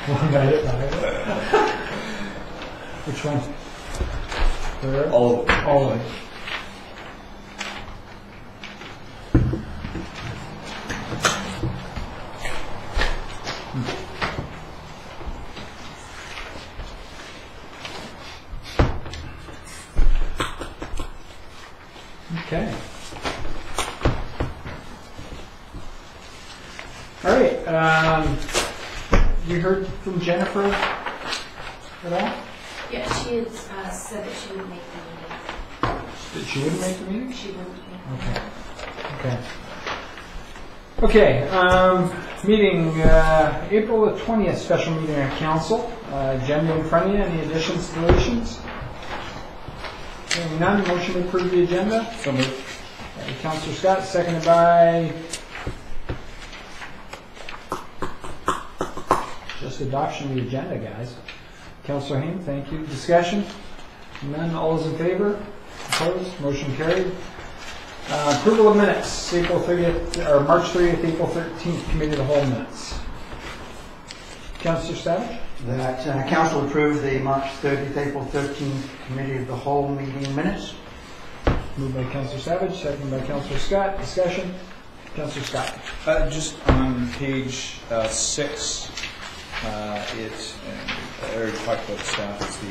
Long night. Which one? There? All of them. All of it. Okay. All right. You heard from Jennifer at all? Yeah, she had said that she would make the meeting. That she wouldn't make the meeting? She wouldn't make the Okay. Meeting April the 20th, special meeting of council. Agenda in front of you. Any additions, deletions? Hearing none, motion to approve the agenda. So moved. Councillor Scott, seconded by just adoption of the agenda, guys. Councillor Hain, thank you. Discussion? None. All those in favor? Opposed? Motion carried. Approval of minutes. April 30th or March 30th, April 13th, committee of the whole minutes. Councillor Savage? That council approved the March 30th, April 13th committee of the whole meeting minutes. Moved by Councillor Savage, seconded by Councillor Scott. Discussion? Councillor Scott. Just on page 6, I already talked about the staff.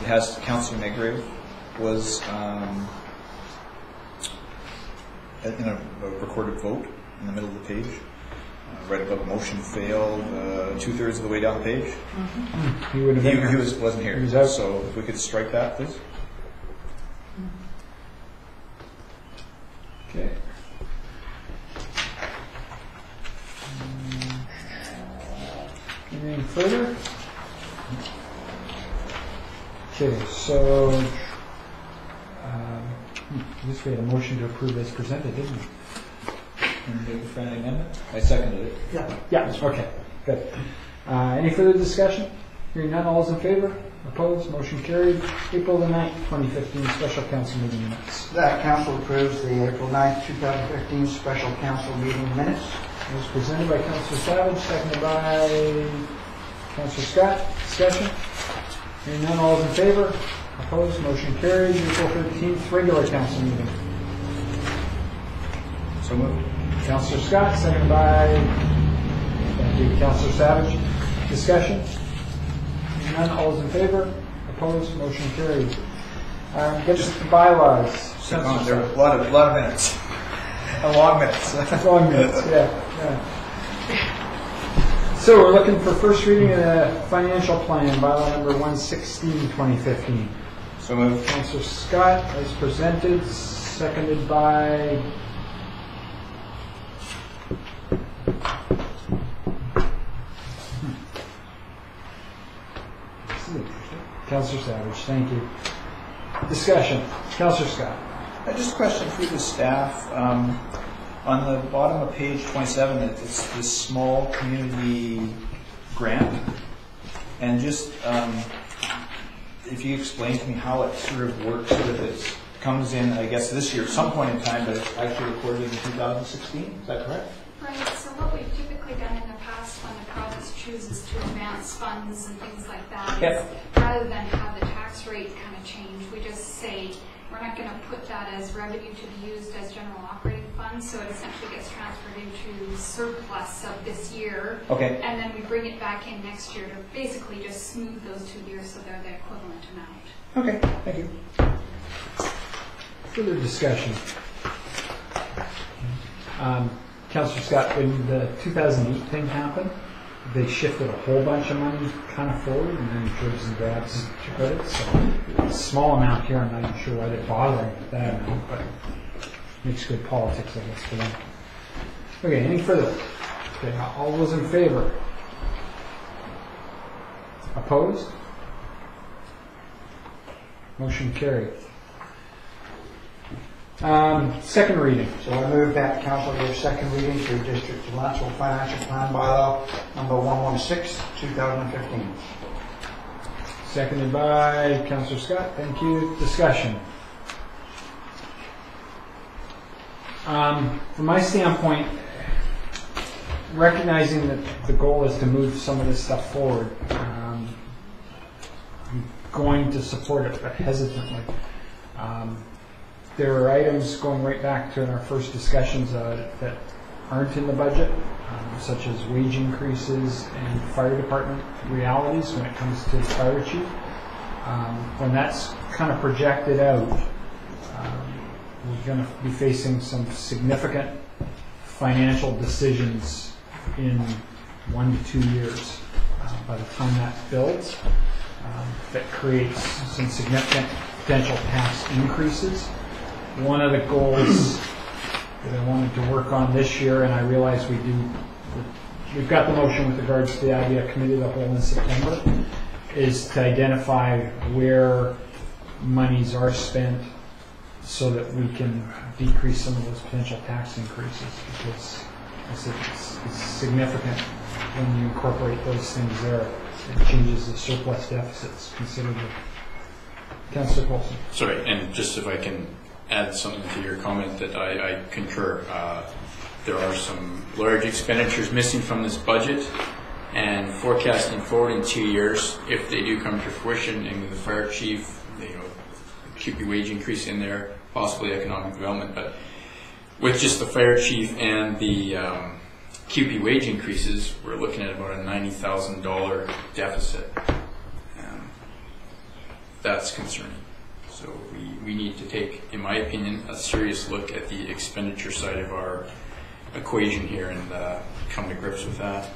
It has Councillor Negrev was in a recorded vote in the middle of the page. Right above motion failed, 2/3 of the way down the page. Mm-hmm. He would have been here. He wasn't here. He was out. So if we could strike that, please. Okay. Anything further? Okay, so I guess we had a motion to approve as presented, didn't we? Friendly amendment? I seconded it. Yeah, okay, good. Any further discussion? Hearing none, all those in favor? Opposed? Motion carried. April the 9th, 2015 special council meeting minutes. That council approves the April 9th, 2015 special council meeting minutes. It was presented by Councillor Savage, seconded by Councillor Scott. Discussion? Hearing none, all those in favor? Opposed? Motion carried. April 13th, regular council meeting. So moved. Councillor Scott, seconded by thank you, Councillor Savage. Discussion? Hearing none, all those in favor? Opposed? Motion carried. Get to the bylaws. There were a lot of minutes. Long minutes. Long minutes, yeah. So we're looking for first reading of the financial plan, bylaw number 116, 2015. So moved. Councillor Scott, as presented, seconded by Councillor Savage. Thank you. Discussion. Councillor Scott. Just a question through the staff. On the bottom of page 27, it's this small community grant. And just if you explain to me how it sort of works, sort of it comes in, I guess, this year, some point in time, but it's actually recorded in 2016. Is that correct? Right, so what we've typically done in the past when the province chooses to advance funds and things like that is rather than have the tax rate kind of change, we just say we're not going to put that as revenue to be used as general operating funds, so it essentially gets transferred into surplus of this year. Okay. And then we bring it back in next year to basically just smooth those 2 years so they're the equivalent amount. Okay, thank you. Further discussion. Councillor Scott, when the 2008 thing happened, they shifted a whole bunch of money kind of forward and then dribs and grabs credit. So a small amount here, I'm not even sure why they're bothering with that amount, but makes good politics, I guess, for them. Okay, any further? Okay, all those in favor? Opposed? Motion carried. Second reading. So I move that council give second reading to District of Lanceville Financial Plan bylaw number 116, 2015. Seconded by Councillor Scott. Thank you. Discussion. From my standpoint, recognizing that the goal is to move some of this stuff forward, I'm going to support it, but hesitantly. There are items going right back to our first discussions that aren't in the budget, such as wage increases and fire department realities when it comes to the fire chief. When that's kind of projected out, we're going to be facing some significant financial decisions in 1 to 2 years. By the time that builds, that creates some significant potential tax increases. One of the goals that I wanted to work on this year, and I realize we've got the motion with regards to the idea committee of the whole in September, is to identify where monies are spent so that we can decrease some of those potential tax increases, because it's significant when you incorporate those things there. It changes the surplus deficits considerably. Councillor Coulson. Sorry, and just if I can add something to your comment that I concur. There are some large expenditures missing from this budget, and forecasting forward in 2 years, if they do come to fruition, and the fire chief, keep your wage increase in there, possibly economic development, but with just the fire chief and the QP wage increases, we're looking at about a $90,000 deficit. That's concerning. So we need to take, in my opinion, a serious look at the expenditure side of our equation here and come to grips with that.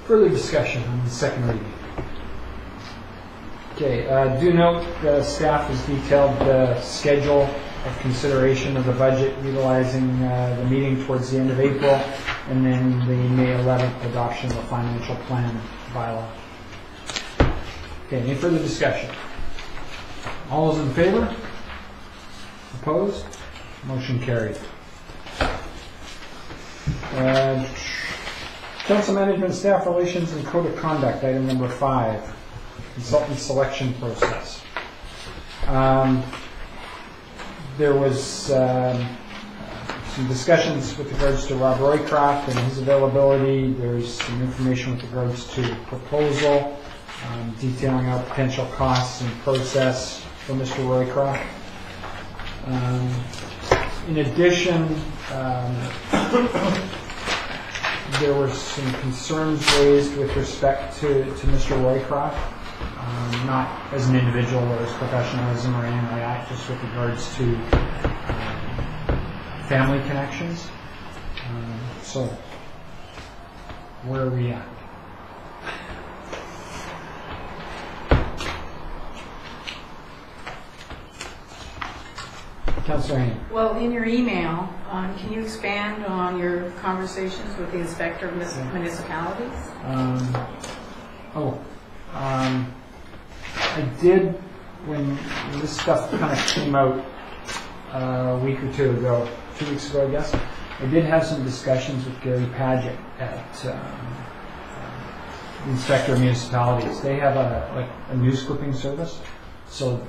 Further discussion on the second reading. Okay, do note the staff has detailed the schedule of consideration of the budget utilizing the meeting towards the end of April and then the May 11th adoption of the financial plan bylaw. Okay, any further discussion? All those in favor? Opposed? Motion carried. Council Management, Staff Relations, and Code of Conduct, item number 5, consultant selection process. There was some discussions with regards to Rob Roycroft and his availability. There's some information with regards to proposal, detailing out potential costs and process for Mr. Roycroft. In addition, there were some concerns raised with respect to Mr. Roycroft, not as an individual or his professionalism or anything like that, just with regards to family connections. So, where are we at? Councillor Haney. Well, in your email, can you expand on your conversations with the inspector of municipalities? I did when this stuff kind of came out a week or 2 ago, 2 weeks ago, I guess. I did have some discussions with Gary Padgett at the Inspector of Municipalities. They have a news clipping service, so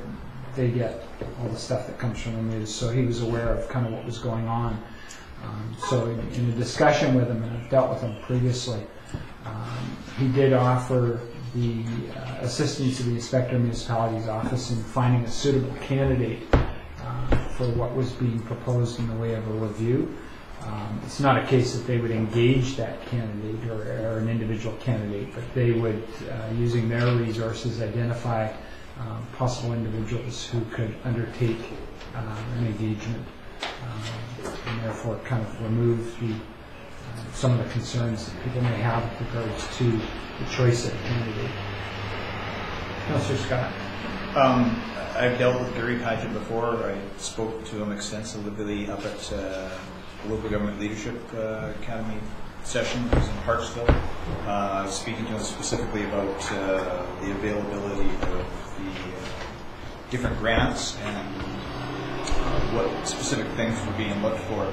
they get all the stuff that comes from the news. So he was aware of kind of what was going on. So in a discussion with him, and I've dealt with him previously, he did offer the assistance of the Inspector of Municipalities office in finding a suitable candidate for what was being proposed in the way of a review. It's not a case that they would engage that candidate or an individual candidate, but they would, using their resources, identify possible individuals who could undertake an engagement and therefore kind of remove some of the concerns that people may have with regards to the choice of a candidate. Councillor Scott. I've dealt with Gary Padgett before. I spoke to him extensively up at the Local Government Leadership Academy session. I was in Parksville. I was speaking to him specifically about the availability of the different grants and what specific things were being looked for.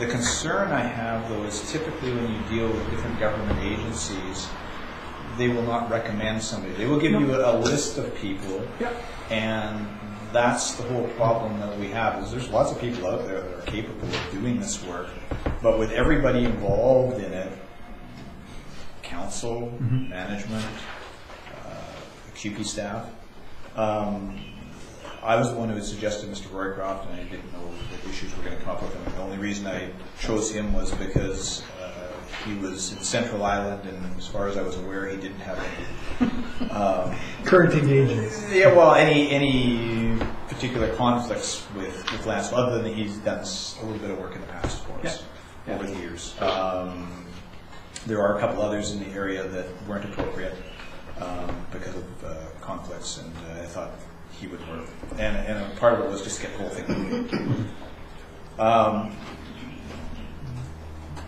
The concern I have, though, is typically when you deal with different government agencies, they will not recommend somebody. They will give you a list of people, and that's the whole problem that we have. Is there's lots of people out there that are capable of doing this work, But with everybody involved in it, council, Mhm. management, QP staff, I was the one who had suggested Mr. Roycroft, and I didn't know what issues were going to come up with him. And the only reason I chose him was because he was in Central Island, and as far as I was aware, he didn't have any Current engagements. yeah, well, any particular conflicts with Lance, other than he's done a little bit of work in the past for us over the years. There are a couple others in the area that weren't appropriate because of conflicts, and I thought he would work. And part of it was just to get the whole thing moving.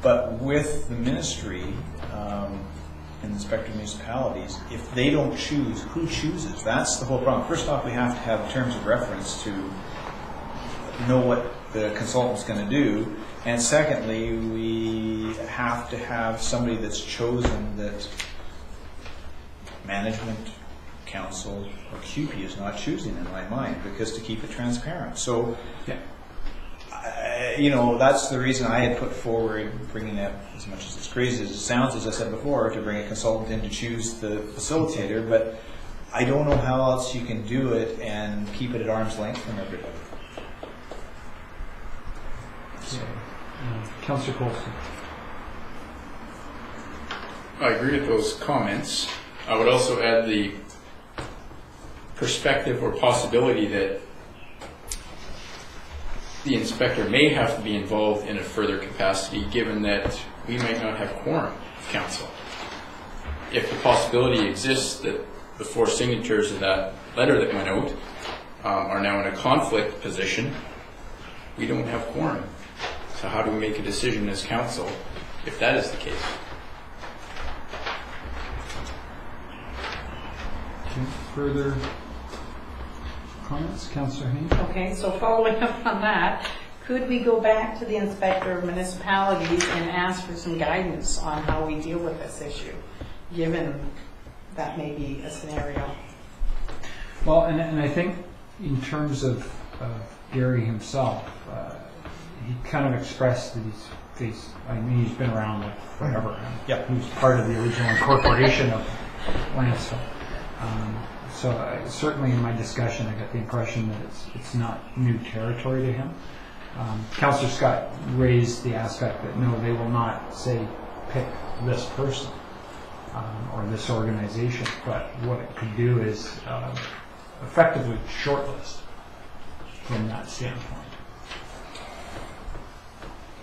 But with the ministry and inspector municipalities, if they don't choose, who chooses? That's the whole problem. First off, we have to have terms of reference to know what the consultant's going to do. And secondly, we have to have somebody that's chosen that management, council, or QP is not choosing in my mind, because to keep it transparent. So, you know, that's the reason I had put forward bringing that, as much as it's crazy as it sounds, as I said before, to bring a consultant in to choose the facilitator, but I don't know how else you can do it and keep it at arm's length from everybody. So. Councillor Colston. I agree with those comments. I would also add the perspective or possibility that the inspector may have to be involved in a further capacity, given that we might not have quorum of council. If the possibility exists that the 4 signatures of that letter that went out are now in a conflict position, we don't have quorum. So how do we make a decision as council if that is the case? Further comments, Councillor Haynes? Okay, so following up on that, could we go back to the inspector of municipalities and ask for some guidance on how we deal with this issue, given that may be a scenario? Well, and I think in terms of Gary himself, he kind of expressed that he's been around like forever. Yeah. He was part of the original incorporation of Lanceville. So certainly in my discussion, I got the impression that it's not new territory to him. Councillor Scott raised the aspect that no, they will not say pick this person or this organization, but what it could do is effectively shortlist from that standpoint.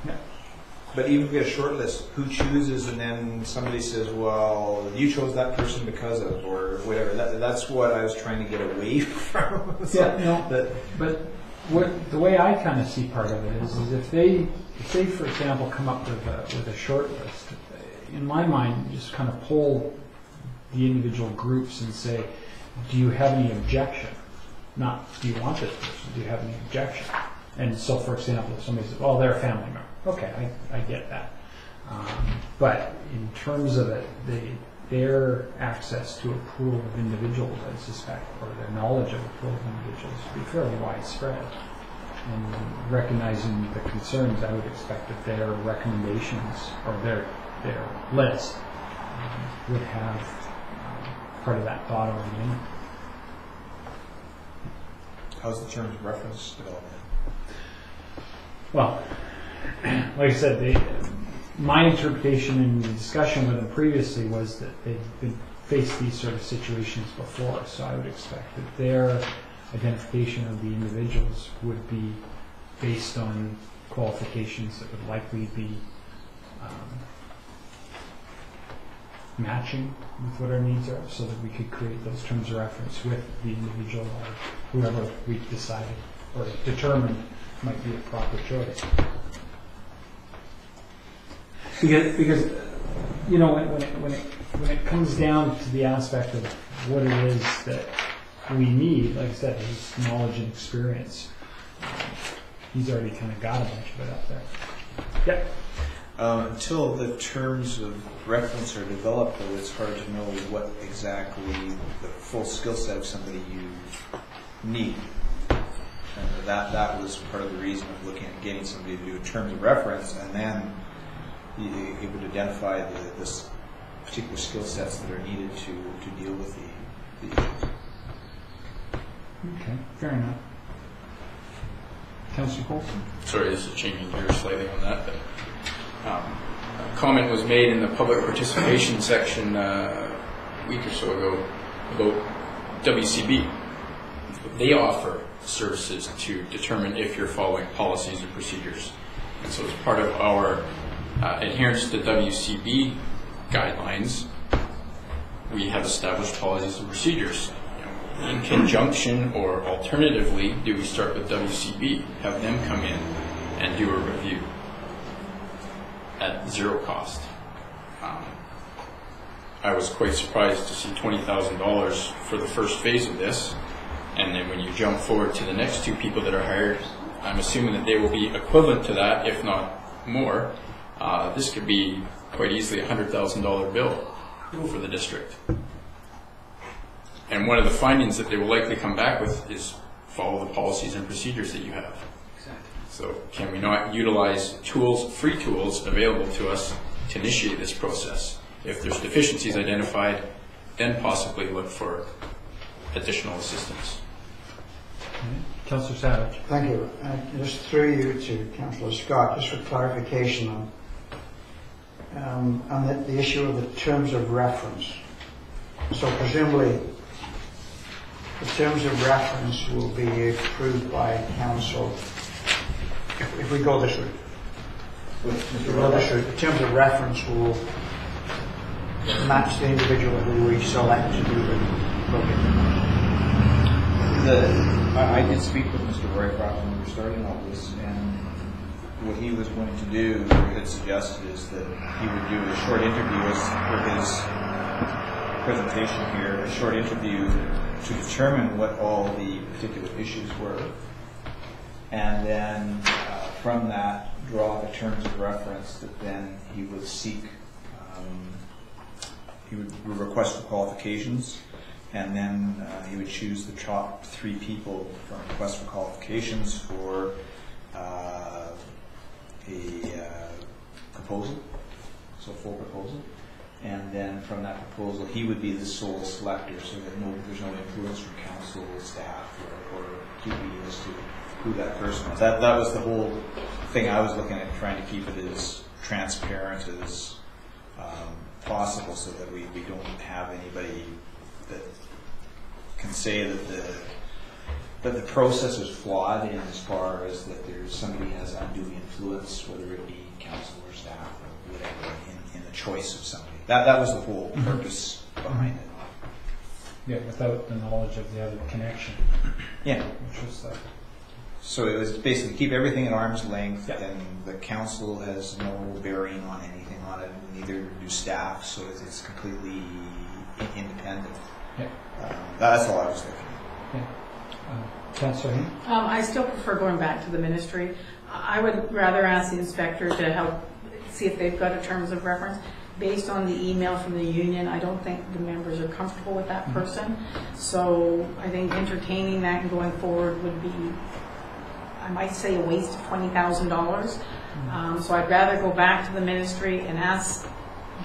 Yeah. But even if we get a short list, who chooses, and then somebody says, well, you chose that person because of, or whatever. That's what I was trying to get away from. Yeah, no, but the way I kind of see part of it is if they, for example, come up with a short list, in my mind, just kind of poll the individual groups and say, do you have any objection? Not, do you want this person? Do you have any objection? And so, for example, if somebody says, well, they're a family member. Okay, I get that. But in terms of it, their access to a pool of individuals, I suspect, or their knowledge of a pool of individuals would be fairly widespread. And recognizing the concerns, I would expect that their recommendations or their list would have part of that thought already in it. How's the terms of reference development? Well, like I said, my interpretation in the discussion with them previously was that they've faced these sort of situations before, so I would expect that their identification of the individuals would be based on qualifications that would likely be matching with what our needs are, so that we could create those terms of reference with the individual or whoever we've decided or determined might be a proper choice. Because you know, when it comes down to the aspect of what it is that we need, like I said, his knowledge and experience, he's already kind of got a bunch of it up there. Yep. Until the terms of reference are developed, though, it's hard to know what exactly the full skill set of somebody you need. And that was part of the reason of looking at getting somebody to do terms of reference, and then it would identify this particular skill sets that are needed to deal with the issues. Okay, fair enough. Councillor Colson? Sorry, this is changing gears slightly on that, but a comment was made in the public participation section a week or so ago about WCB. They offer services to determine if you're following policies and procedures. And so as part of our adherence to WCB guidelines, we have established policies and procedures. In conjunction or alternatively, do we start with WCB, have them come in and do a review at zero cost? I was quite surprised to see $20,000 for the first phase of this, and then when you jump forward to the next two people that are hired, I'm assuming that they will be equivalent to that, if not more. This could be quite easily a $100,000 bill for the district. And one of the findings that they will likely come back with is follow the policies and procedures that you have. Exactly. So can we not utilize tools, free tools available to us to initiate this process? If there's deficiencies identified, then possibly look for additional assistance. Councillor Savage? Thank you. Just through you to Councillor Scott, just for clarification on the issue of the terms of reference. So presumably, the terms of reference will be approved by council if we go this route. If we go this route, the terms of reference will match the individual who we select to do the project. I did speak with Mr. Roycroft when we were starting all this, and what he was going to do, or had suggested, is that he would do a short interview for his presentation here, a short interview to determine what all the particular issues were, and then from that draw the terms of reference that then he would seek. He would request the qualifications, and then he would choose the top 3 people from request for qualifications for a proposal, so full proposal. And then from that proposal, he would be the sole selector, so that there's no influence from council, staff, or QB as to who that person was. That was the whole thing I was looking at, trying to keep it as transparent as possible, so that we don't have anybody that can say that the process is flawed in as far as that there's somebody has undue influence, whether it be council or staff or whatever, in the choice of somebody. That was the whole purpose behind it. Yeah, without the knowledge of the other connection. Yeah. Which was that. So it was basically keep everything at arm's length, Yeah. and the council has no bearing on anything on it, neither do staff, so it's completely independent. Yeah. That's all I was looking at. Yeah. Councillor Hain? I still prefer going back to the ministry. I would rather ask the inspector to help see if they've got a terms of reference. Based on the email from the union, I don't think the members are comfortable with that person. So I think entertaining that and going forward would be, I might say, a waste of $20,000. So I'd rather go back to the ministry and ask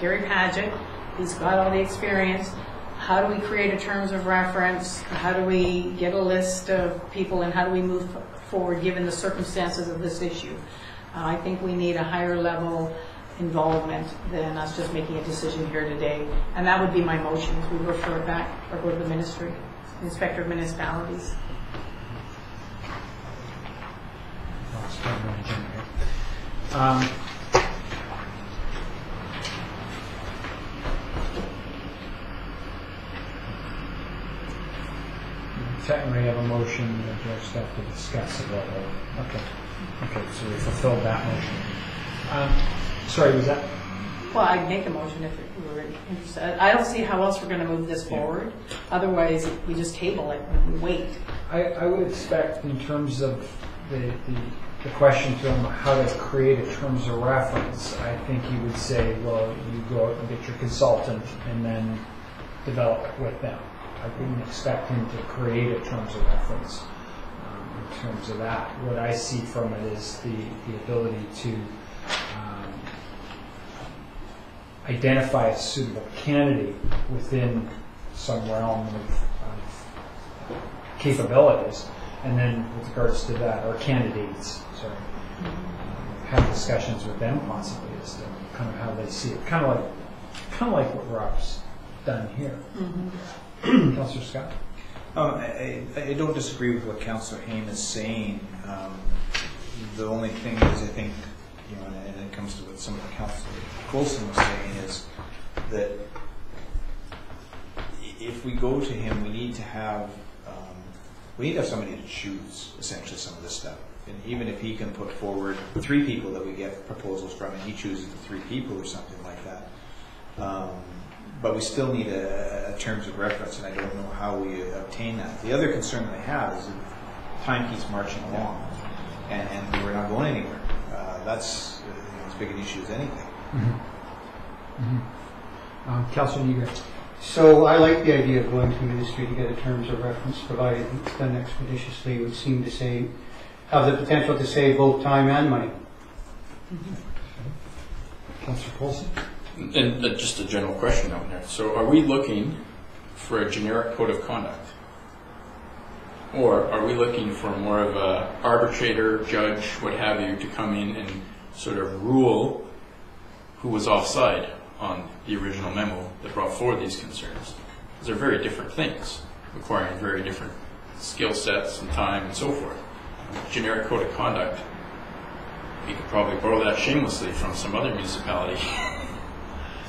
Gary Padgett, he's got all the experience, how do we create a terms of reference? How do we get a list of people, and how do we move forward given the circumstances of this issue? I think we need a higher level involvement than us just making a decision here today. And that would be my motion, if we refer it back or go to the ministry, Inspector of Municipalities. Technically, have a motion that you just have to discuss it. Okay. Okay, so we fulfilled that motion. Sorry, was that? Well, I'd make a motion if we were interested. I don't see how else we're going to move this forward. Otherwise, we just table it and we wait. I would expect, in terms of the question to him, how to create a terms of reference, I think he would say, well, you go out and get your consultant and then develop it with them. I wouldn't expect him to create a terms of reference. terms of that. What I see from it is the ability to identify a suitable candidate within some realm of capabilities, and then with regards to that, or candidates, sorry, have discussions with them possibly as to kind of how they see it, kind of like what Rob's done here. Councillor Scott. I don't disagree with what Councillor Haim is saying. The only thing is, I think, and it comes to what some of the Councillor Coulson was saying, is that if we go to him, we need to have somebody to choose essentially some of this stuff. And even if he can put forward 3 people that we get proposals from, and he chooses the 3 people or something like that. But we still need a terms of reference, and I don't know how we obtain that. The other concern that I have is that time keeps marching along, and we're not going anywhere. That's as big an issue as anything. Councillor Niger. So I like the idea of going to ministry to get a terms of reference, provided it's done expeditiously. It would seem to have the potential to save both time and money. Councillor Coulson. And just a general question out there. So are we looking for a generic code of conduct? Or are we looking for more of a arbitrator, judge, what have you, to come in and sort of rule who was offside on the original memo that brought forward these concerns? Because they're very different things, requiring very different skill sets and time and so forth. Generic code of conduct, you could probably borrow that shamelessly from some other municipality.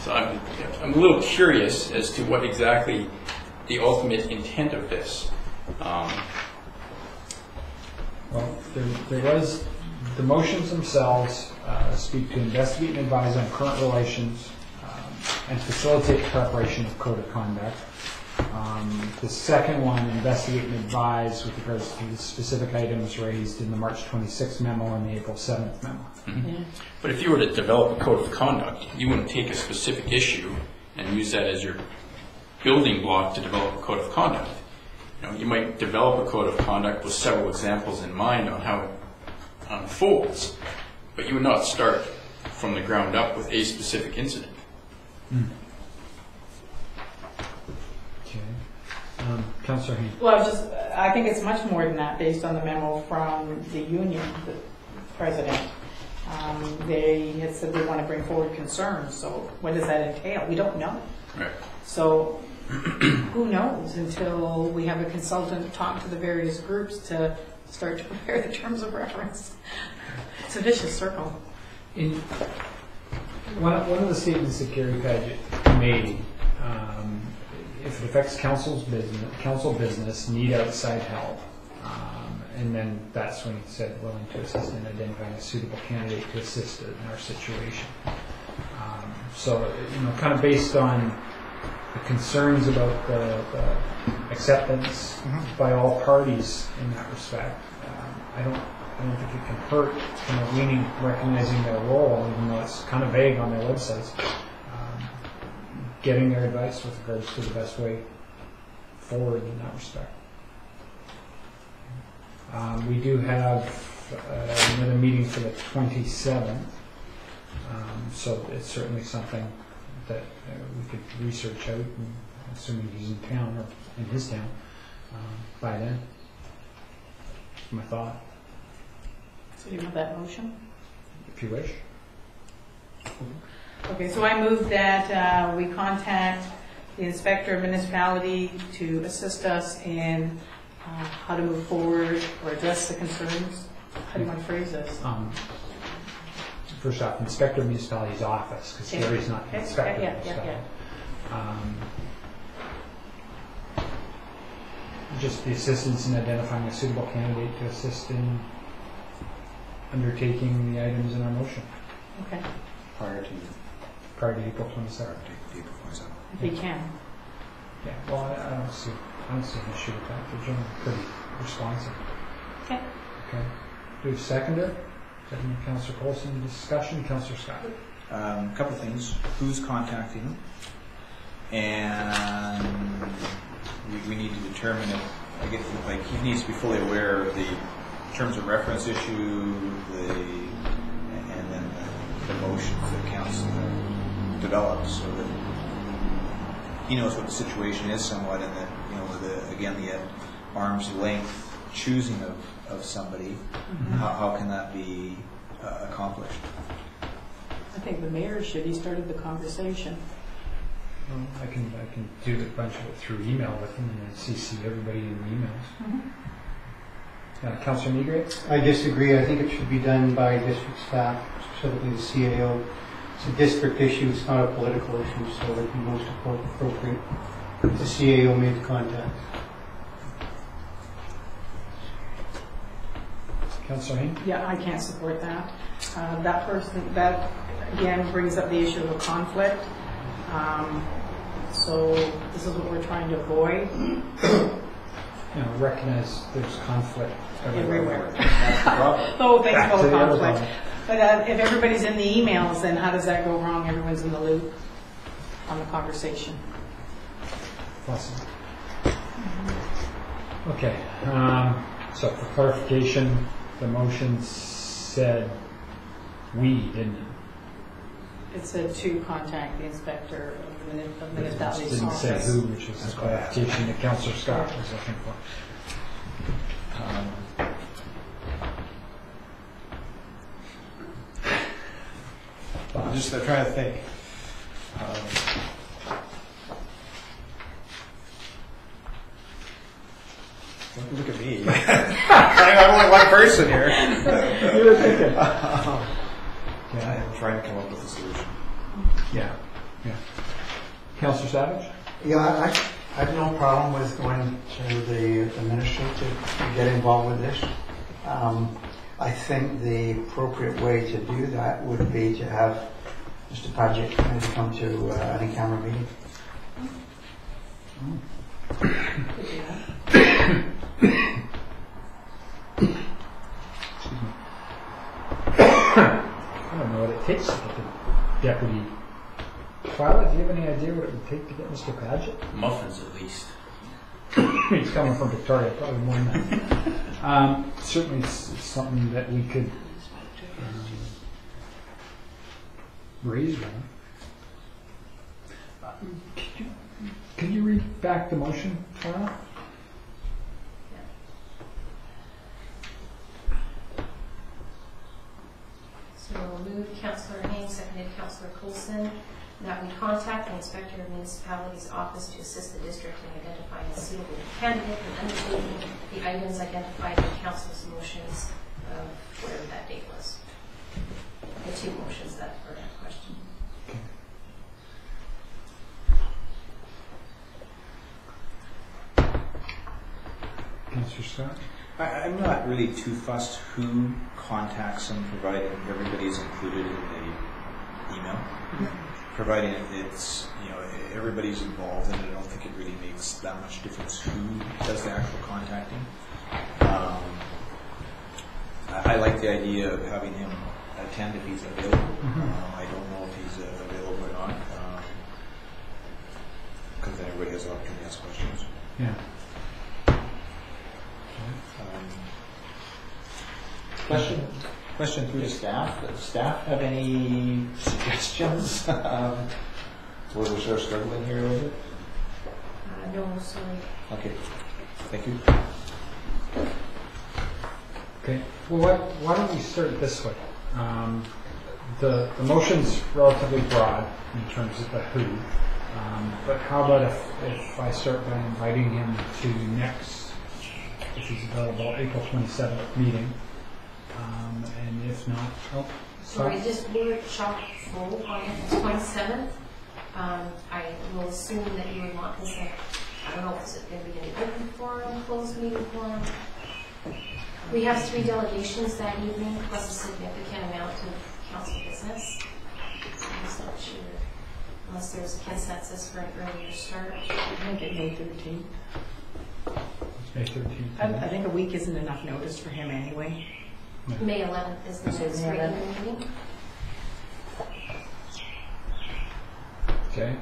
So I'm a little curious as to what exactly the ultimate intent of this. Well, there was, the motions themselves speak to investigate and advise on current relations and facilitate preparation of code of conduct. The second one, investigate and advise with regards to the specific items raised in the March 26th memo and the April 7th memo. But if you were to develop a code of conduct, you wouldn't take a specific issue and use that as your building block to develop a code of conduct. You might develop a code of conduct with several examples in mind on how it unfolds, but you would not start from the ground up with a specific incident. Okay. Councillor Hain. Well, I think it's much more than that based on the memo from the union, the president. They had said they want to bring forward concerns, so what does that entail? We don't know. Right. So who knows until we have a consultant talk to the various groups to start to prepare the terms of reference. It's a vicious circle. One of the statements that Gary Paget made, if it affects council business, need outside help. And then that's when he said willing to assist in identifying a suitable candidate to assist in our situation. So, kind of based on the concerns about the acceptance by all parties in that respect, I don't think it can hurt recognizing their role, even though it's kind of vague on their websites, getting their advice with regards to the best way forward in that respect. We do have another meeting for the 27th, so it's certainly something that we could research out, and assuming he's in town or in his town by then. That's my thought. So you have that motion? If you wish. Okay, so I move that we contact the inspector of municipality to assist us in how to move forward or address the concerns. How do you want to phrase this? First off, Inspector of Municipality's office, because Gary's not the inspector. Just the assistance in identifying a suitable candidate to assist in undertaking the items in our motion. Okay. Prior to April 27th. If we can. Yeah, well, I don't see an issue with that. They're generally pretty responsive. Okay. Okay. Do we second it? Second, Councillor Coulson. Discussion. Councillor Scott. A couple of things. Who's contacting him? And we need to determine if, he needs to be fully aware of the terms of reference issue, and then the motions that council develops, so that he knows what the situation is somewhat, and that, you know, the arm's length choosing of somebody, how can that be accomplished? I think the mayor should. He started the conversation. Well, I can do a bunch of it through email with him and then CC everybody in the emails. Councillor Negre? I disagree. I think it should be done by district staff, specifically the CAO. It's a district issue. It's not a political issue, so it would be most appropriate if the CAO made the contact. Councillor Hain? Yeah, I can't support that. That again brings up the issue of a conflict. So this is what we're trying to avoid. You know, recognize there's conflict Everywhere. That's the problem. So things Back to go the other conflict. problem. But if everybody's in the emails, then how does that go wrong? Everyone's in the loop on the conversation. Possible. Okay. So for clarification, the motion said we, didn't it? It said to contact the inspector of It municipalities didn't say office. who, which is the clarification that Councillor Scott was looking for. I'm just trying to think. Don't look at me. I'm only one person here. You were thinking. I'm trying to come up with a solution. Yeah. Councillor Savage? Yeah, I have no problem with going to the administrator to get involved with this. I think the appropriate way to do that would be to have Mr. Paget maybe come to an in-camera meeting. I don't know what it takes to get the deputy. Violet, do you have any idea what it would take to get Mr. Paget? Muffins, at least. He's coming from Victoria, probably more than that. Certainly something that we could raise on. Can you read back the motion, Tara? So moved Councillor Haines, seconded Councillor Coulson, that we contact the Inspector of Municipalities Office to assist the district in identifying a suitable candidate and undertaking the items identified in Council's motions of whatever that date was. The two motions that were in question. Councillor Scott? I'm not really too fussed who contacts them, providing everybody's included in the email. Providing it's, you know, everybody's involved, and I don't think it really makes that much difference who does the actual contacting. I like the idea of having him attend if he's available. I don't know if he's available or not, because then everybody has the opportunity to ask questions. Yeah. Question through the staff. Does staff have any suggestions? We're sort of struggling here a little bit. No, sorry. Okay, thank you. Okay. Well, why don't we start this way? The motion's relatively broad in terms of the who, but how about if I start by inviting him to next, if he's available, April 27th meeting, and if not, Sorry, this workshop full on April 27th. I will assume that you would want this, I don't know, is it going to be an open forum, closed meeting forum? We have 3 delegations that evening, plus a significant amount of council business. I'm just not sure, unless there's a consensus for an earlier start. I think it May 13th. May 13th. I think a week isn't enough notice for him anyway. May 11th is the next May regular 11th. meeting. Okay.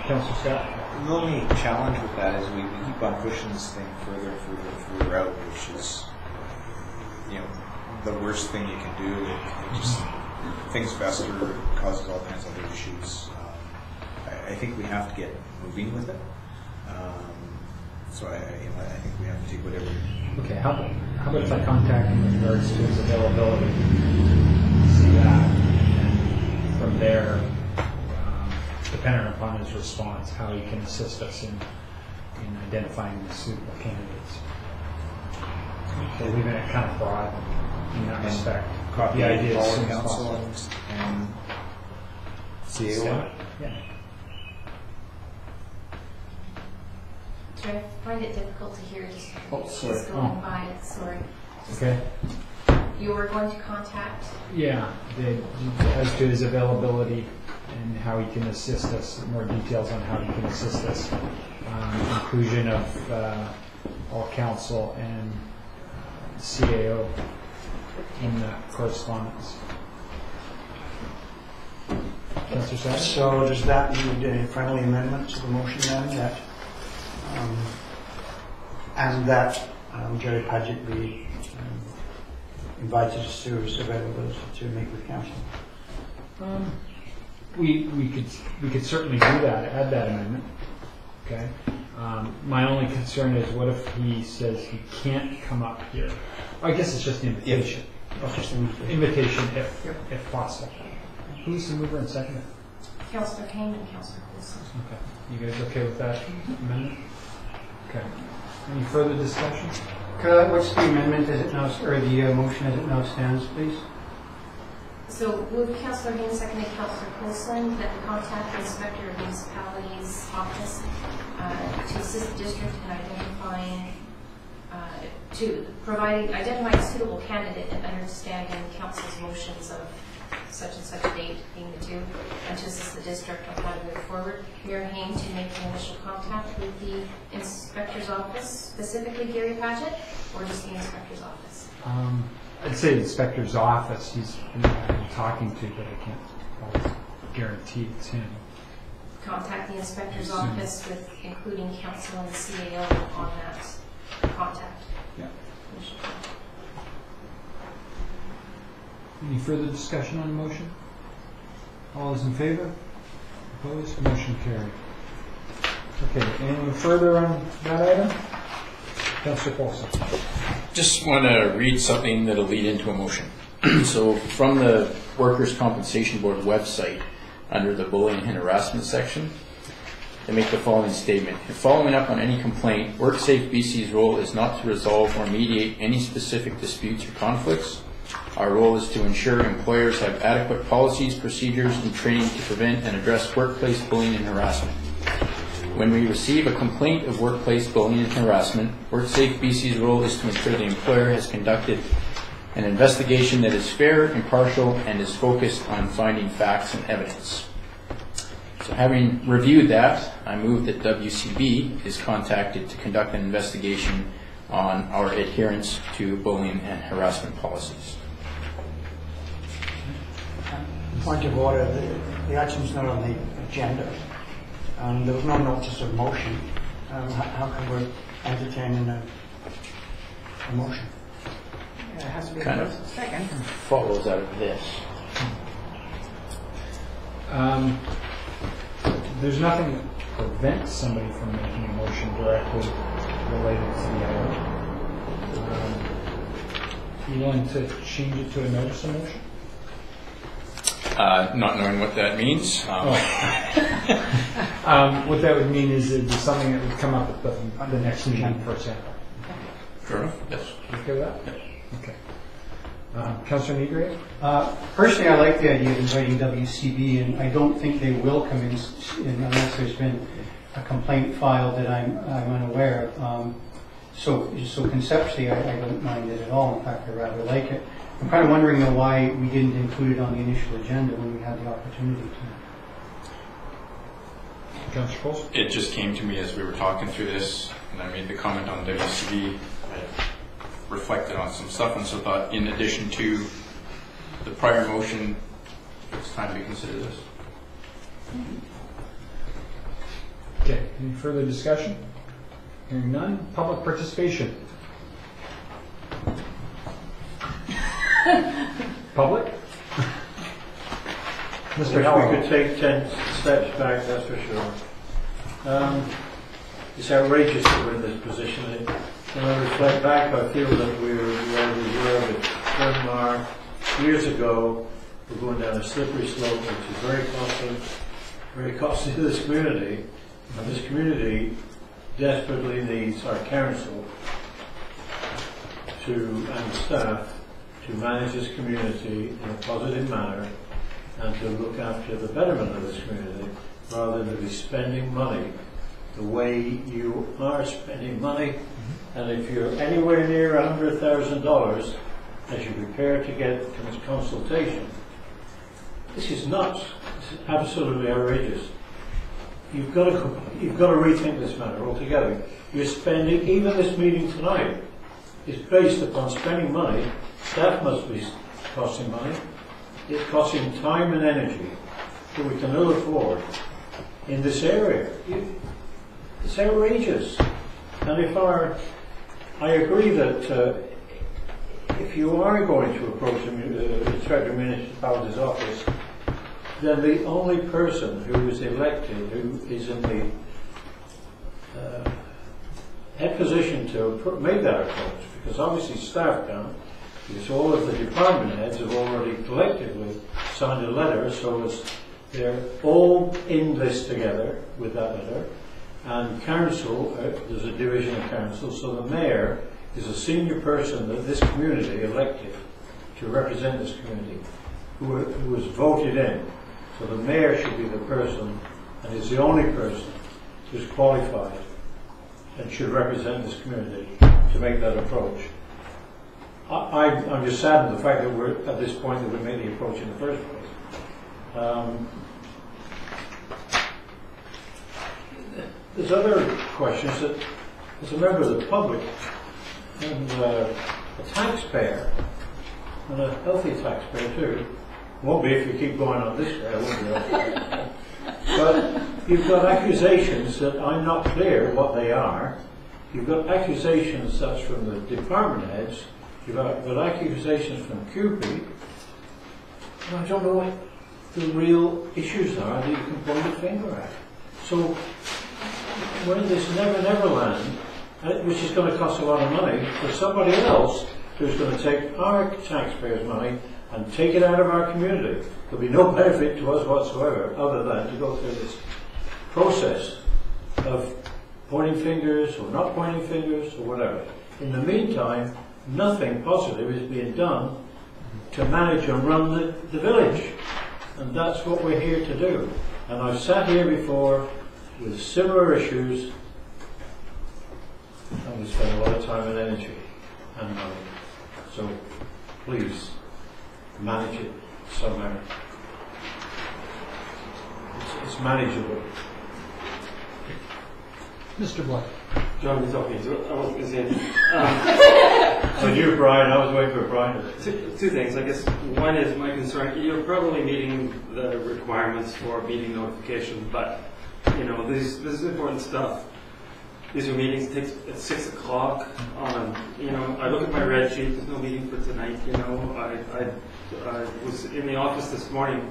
Councillor Scott? The only challenge with that is we keep on pushing this thing further and further out, which is, the worst thing you can do. It just things fester, causes all kinds of other issues. I think we have to get moving with it. So I think we have to take whatever. Okay, how about if I contact him with regards to his availability? See that, and from there, depending upon his response, how he can assist us in identifying the suitable candidates. So leaving it kind of broad in that respect. Copy the idea all as soon as council possible. and CAO. Yeah. I find it difficult to hear just sorry. just going by it. Sorry. Okay. You were going to contact. Yeah, as to his availability and how he can assist us, more details on how he can assist us. Inclusion of all council and CAO in the correspondence. Councillor Sass? So does that need a friendly amendment to the motion then, that Jerry Paget be invited to his availability to meet with council? We could certainly do that, add that amendment. Okay. My only concern is what if he says he can't come up here? I guess it's just the invitation. Invitation if possible. Who's the mover and seconder? Councillor Kane and Councillor Coulson. Okay. You guys okay with that amendment? Okay. Any further discussion? What's the amendment as it now, or the motion as it now stands, please? So moved Councillor Haynes, seconded Councillor Coulson, that we contact the Inspector of Municipalities office to assist the district in identifying a suitable candidate and understanding council's motions of such and such a date being the due, and to assist the district on how to move forward. Mayor Haynes to make the initial contact with the inspector's office, specifically Gary Paget, or just the inspector's office? I'd say the inspector's office he's been talking to, but I can't always guarantee it's him. Contact the inspector's office with including council and the CAO on that contact. Yeah. Any further discussion on the motion? All those in favor? Opposed? Motion carried. Okay, anything further on that item? Councillor Paulson. Just want to read something that'll lead into a motion. So from the Workers' Compensation Board website, under the bullying and harassment section, they make the following statement. If following up on any complaint, WorkSafe BC's role is not to resolve or mediate any specific disputes or conflicts. Our role is to ensure employers have adequate policies, procedures, and training to prevent and address workplace bullying and harassment. When we receive a complaint of workplace bullying and harassment, WorkSafe BC's role is to ensure the employer has conducted an investigation that is fair, impartial, and is focused on finding facts and evidence. So having reviewed that, I move that WCB is contacted to conduct an investigation on our adherence to bullying and harassment policies. Point of order, the item's not on the agenda. There was no notice of motion. How can we entertain a motion? It has to be Kind the of. first and second. Follows out of this. There's nothing that prevents somebody from making a motion directly related to the item. You willing to change it to a notice of motion? Not knowing what that means. What that would mean is it'd be something that would come up at the next meeting, for example. Fair enough. Yes. You okay with that? Okay. Councillor Negre? Personally, I like the idea of inviting WCB, and I don't think they will come in unless there's been a complaint filed that I'm unaware of. So conceptually, I don't mind it at all. In fact, I rather like it. I'm kind of wondering though why we didn't include it on the initial agenda when we had the opportunity to. Councillor Coulson? It just came to me as we were talking through this, and I made the comment on WCB. I reflected on some stuff, and so thought, in addition to the prior motion, it's time to consider this. Okay, any further discussion? Hearing none, public participation. Public? Mr. We Heller. could take 10 steps back, that's for sure. It's outrageous that we're in this position. When I reflect back, I feel that we're where we were with Dunmar years ago. We're going down a slippery slope, which is very costly to this community. And this community desperately needs our council and staff to manage this community in a positive manner and to look after the betterment of this community rather than to be spending money the way you are spending money. And if you're anywhere near $100,000 as you prepare to get consultation, this is nuts. This is absolutely outrageous. You've got to rethink this matter altogether. You're spending, even this meeting tonight is based upon spending money. Staff must be costing money. It's costing time and energy that we can ill afford in this area. It's outrageous. And I agree that if you are going to approach the Inspector Municipality's office, then the only person who is elected, who is in the head position to make that approach, because obviously staff can't, because all of the department heads have already collectively signed a letter, so they're all in this together with that letter. And council, there's a division of council, so the mayor is a senior person that this community elected to represent this community, who was voted in. So the mayor should be the person, and is the only person who's qualified and should represent this community to make that approach. I'm just saddened the fact that we're at this point that we made the approach in the first place. There's other questions that, as a member of the public and a taxpayer, and a healthy taxpayer too, won't be if you keep going on this way, I won't be. But you've got accusations that I'm not clear what they are. You've got accusations that's from the department heads. You've got accusations from QP. And I don't know what the real issues are that you can point a finger at. So we're in this never land, which is going to cost a lot of money for somebody else who's going to take our taxpayers' money and take it out of our community. There'll be no benefit to us whatsoever other than to go through this process of pointing fingers or not pointing fingers or whatever. In the meantime, nothing positive is being done to manage and run the village. And that's what we're here to do. And I've sat here before with similar issues, and we spend a lot of time and energy and money. So please manage it somehow. It's manageable. Mr. Black. John is okay, so I wasn't going to say anything. So you, Brian, I was waiting for Brian. Two things, I guess. One is my concern, you're probably meeting the requirements for meeting notification, but, you know, this is important stuff. These are meetings, it takes at 6 o'clock on, you know, I look at my red sheet, there's no meeting for tonight, you know. I was in the office this morning,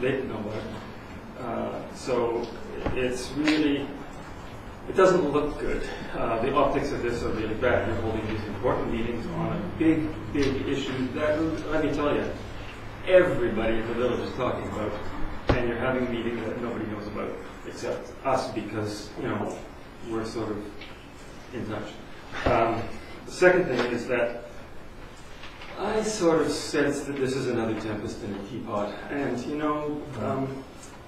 they didn't know about it. So it's really, it doesn't look good. The optics of this are really bad. You're holding these important meetings on a big issue that, let me tell you, everybody in the village is talking about, and you're having a meeting that nobody knows about except us because, you know, we're sort of in touch. The second thing is that I sort of sense that this is another tempest in a teapot, and, you know,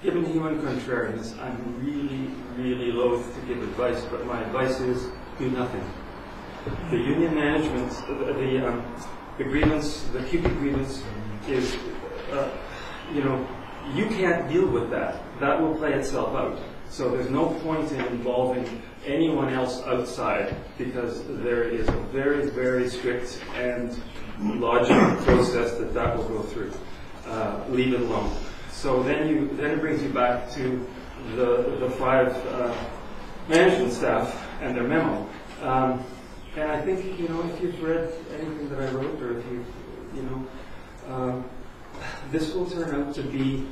given human contrariness, I'm really loath to give advice, but my advice is do nothing. The union management, the grievance, the QP grievance is, you know, you can't deal with that. That will play itself out. So there's no point in involving anyone else outside because there is a very strict and logical process that will go through. Leave it alone. So then it brings you back to the 5 management staff and their memo. And I think, if you've read anything that I wrote, or if this will turn out to be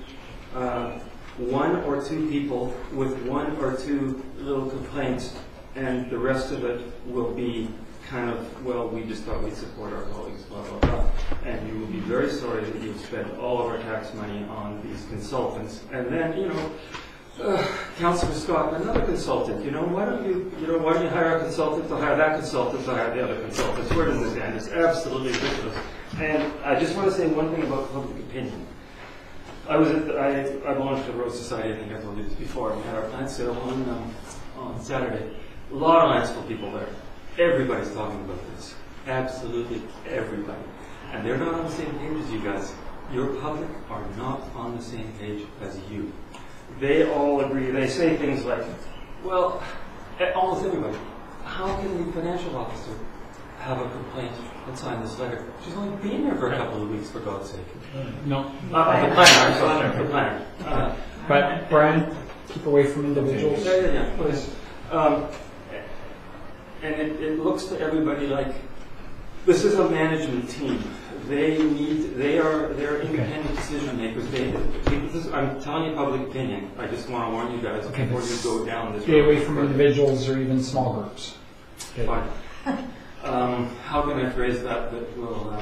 1 or 2 people with 1 or 2 little complaints, and the rest of it will be kind of, well, we just thought we'd support our colleagues, blah, blah, blah. And you will be very sorry that you've spent all of our tax money on these consultants. And then, Councillor Scott, another consultant, why don't you hire a consultant to hire that consultant to hire the other consultants? Where does this end? It's absolutely ridiculous. And I just want to say one thing about public opinion. I launched the Rose Society, I think I told you this before. We had our plant sale on Saturday. A lot of nice people there. Everybody's talking about this. Absolutely everybody. And they're not on the same page as you guys. Your public are not on the same page as you. They all agree. They say things like, well, almost everybody, how can the financial officer have a complaint and sign this letter? She's only been here for a couple of weeks, for God's sake. No. The planner. The planner. But, Brian, keep away from individuals. Yeah. Please. And it looks to everybody like this is a management team. They're independent decision makers. I'm telling you public opinion. I just want to warn you guys before you go down this road. Stay away from individuals or even small groups. Okay. Fine. How can I phrase that will,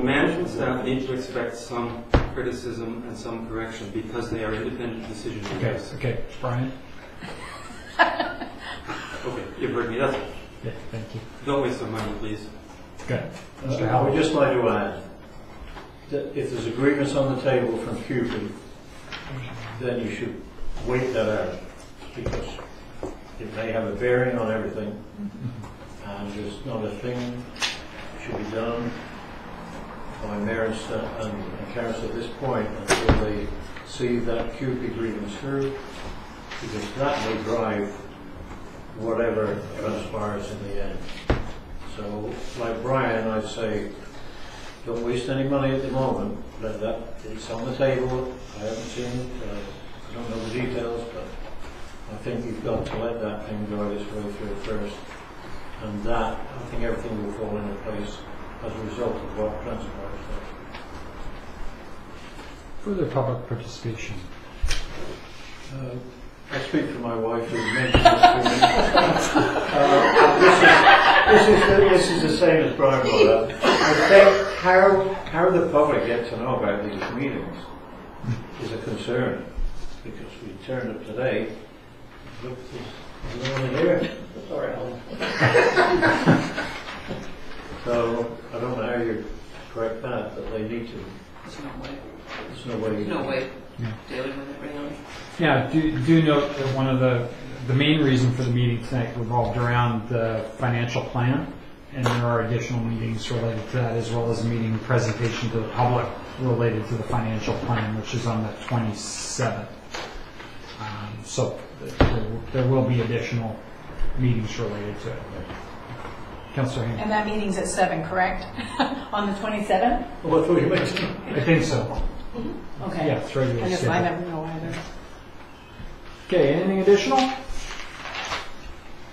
management staff need to expect some criticism and some correction because they are independent decision makers. Okay, Brian? Okay, you've heard me. That's it. Yeah, thank you. Don't waste our money, please. Okay. I would just like to add that if there's agreements on the table from Cupid, then you should wait that out because it may have a bearing on everything, and there's not a thing should be done by mayor and council at this point until they see that Cupid agreement through, because that may drive whatever transpires in the end. So, like Brian, I'd say, don't waste any money at the moment. It's on the table. I haven't seen it. I don't know the details, but I think you've got to let that thing go its way through first. And I think everything will fall into place as a result of what transpires there. Further public participation. I speak for my wife who mentioned this is the same as Brian brought up. I think how the public get to know about these meetings is a concern, because we turned up today, look, there's no one here. Sorry, Alan. So I don't know how you correct that, but they need to. There's no way. There's no way. No way. Yeah. Dealing with it right now. Yeah, do note that one of the main reason for the meeting tonight revolved around the financial plan, and there are additional meetings related to that, as well as a meeting presentation to the public related to the financial plan, which is on the 27th. So there will be additional meetings related to it. Councillor Haynes. And that meeting's at 7, correct? On the 27th? What were you mentioning? I think so. Okay. Yeah, it's regular I guess schedule. I never know either. Okay, anything additional?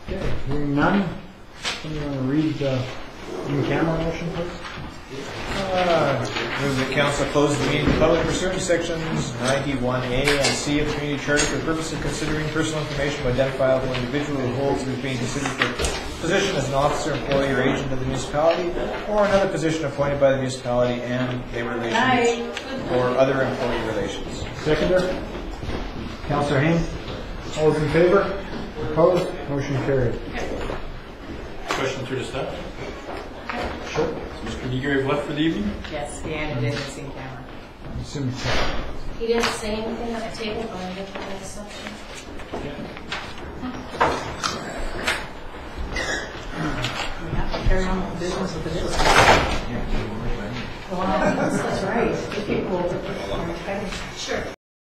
Okay, hearing none. Somebody want to read the in-camera motion, please? Move that council close the meeting to public pursuant to sections 91A and C of the Community Charter for the purpose of considering personal information of identifiable individual who holds and is being considered for position as an officer, employee, or agent of the municipality, or another position appointed by the municipality and labor relations or other employee relations. Seconder? Councillor Haynes? All those in favor? Opposed? Motion carried. Question through the staff. Sure. Mr. Eager have left for the evening? Yes, the end it is in camera. I'm assuming so. He didn't say anything at the table, but I get the assumption. We have to carry on with the business of the business. Well, that's right. If people are okay. Sure.